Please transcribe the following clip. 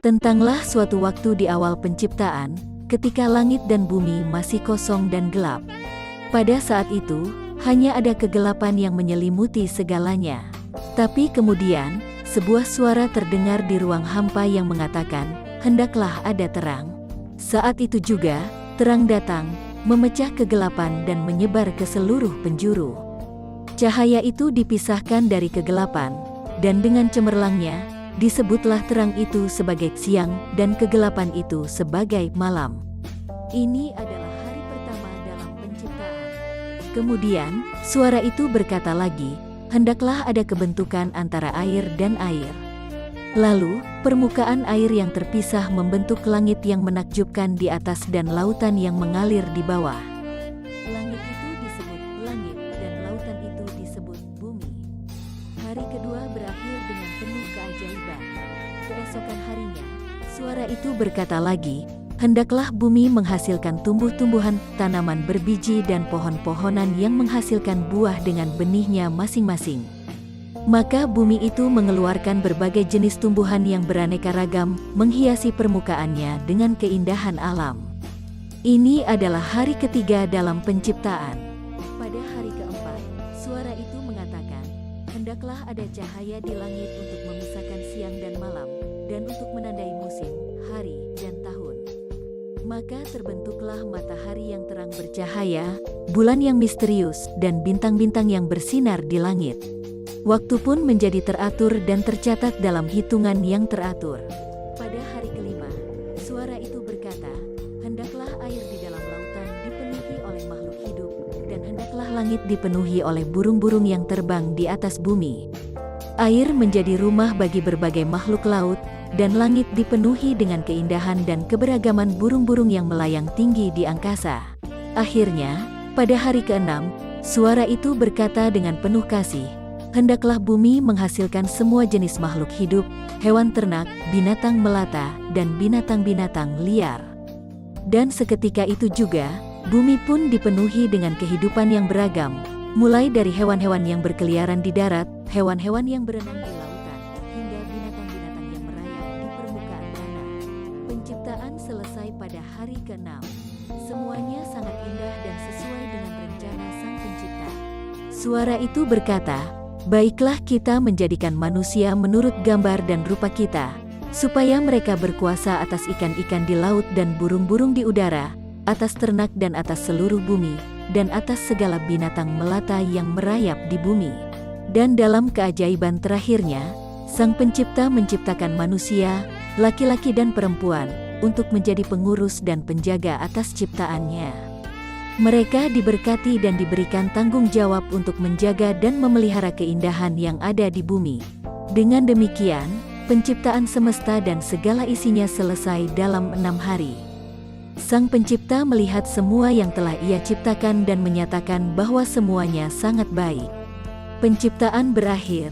Tentanglah suatu waktu di awal penciptaan, ketika langit dan bumi masih kosong dan gelap. Pada saat itu, hanya ada kegelapan yang menyelimuti segalanya. Tapi kemudian, sebuah suara terdengar di ruang hampa yang mengatakan, "Hendaklah ada terang." Saat itu juga, terang datang, memecah kegelapan dan menyebar ke seluruh penjuru. Cahaya itu dipisahkan dari kegelapan, dan dengan cemerlangnya, disebutlah terang itu sebagai siang dan kegelapan itu sebagai malam. Ini adalah hari pertama dalam penciptaan. Kemudian, suara itu berkata lagi, "Hendaklah ada kebentukan antara air dan air." Lalu, permukaan air yang terpisah membentuk langit yang menakjubkan di atas dan lautan yang mengalir di bawah. Langit itu disebut langit dan lautan itu disebut bumi. Hari kedua berakhir dengan penuh keajaiban. Keesokan harinya, suara itu berkata lagi, "Hendaklah bumi menghasilkan tumbuh-tumbuhan, tanaman berbiji dan pohon-pohonan yang menghasilkan buah dengan benihnya masing-masing." Maka bumi itu mengeluarkan berbagai jenis tumbuhan yang beraneka ragam, menghiasi permukaannya dengan keindahan alam. Ini adalah hari ketiga dalam penciptaan. Pada hari keempat, suara itu mengatakan, "Hendaklah ada cahaya di langit untuk memisahkan siang dan malam, dan untuk menandai musim, hari, dan tahun." Maka terbentuklah matahari yang terang bercahaya, bulan yang misterius, dan bintang-bintang yang bersinar di langit. Waktu pun menjadi teratur dan tercatat dalam hitungan yang teratur. Pada hari kelima, suara itu berkata, "Hendaklah air di dalam lautan dipenuhi oleh makhluk hidup, dan hendaklah langit dipenuhi oleh burung-burung yang terbang di atas bumi." Air menjadi rumah bagi berbagai makhluk laut, dan langit dipenuhi dengan keindahan dan keberagaman burung-burung yang melayang tinggi di angkasa. Akhirnya, pada hari keenam, suara itu berkata dengan penuh kasih, "Hendaklah bumi menghasilkan semua jenis makhluk hidup, hewan ternak, binatang melata, dan binatang-binatang liar." Dan seketika itu juga, bumi pun dipenuhi dengan kehidupan yang beragam, mulai dari hewan-hewan yang berkeliaran di darat, hewan-hewan yang berenang di lautan, hingga binatang-binatang yang merayap di permukaan tanah. Penciptaan selesai pada hari ke-6. Semuanya sangat indah dan sesuai dengan rencana Sang Pencipta. Suara itu berkata, "Baiklah kita menjadikan manusia menurut gambar dan rupa kita, supaya mereka berkuasa atas ikan-ikan di laut dan burung-burung di udara, atas ternak dan atas seluruh bumi, dan atas segala binatang melata yang merayap di bumi." Dan dalam keajaiban terakhirnya, Sang Pencipta menciptakan manusia, laki-laki dan perempuan, untuk menjadi pengurus dan penjaga atas ciptaannya. Mereka diberkati dan diberikan tanggung jawab untuk menjaga dan memelihara keindahan yang ada di bumi. Dengan demikian, penciptaan semesta dan segala isinya selesai dalam 6 hari. Sang Pencipta melihat semua yang telah Ia ciptakan dan menyatakan bahwa semuanya sangat baik. Penciptaan berakhir,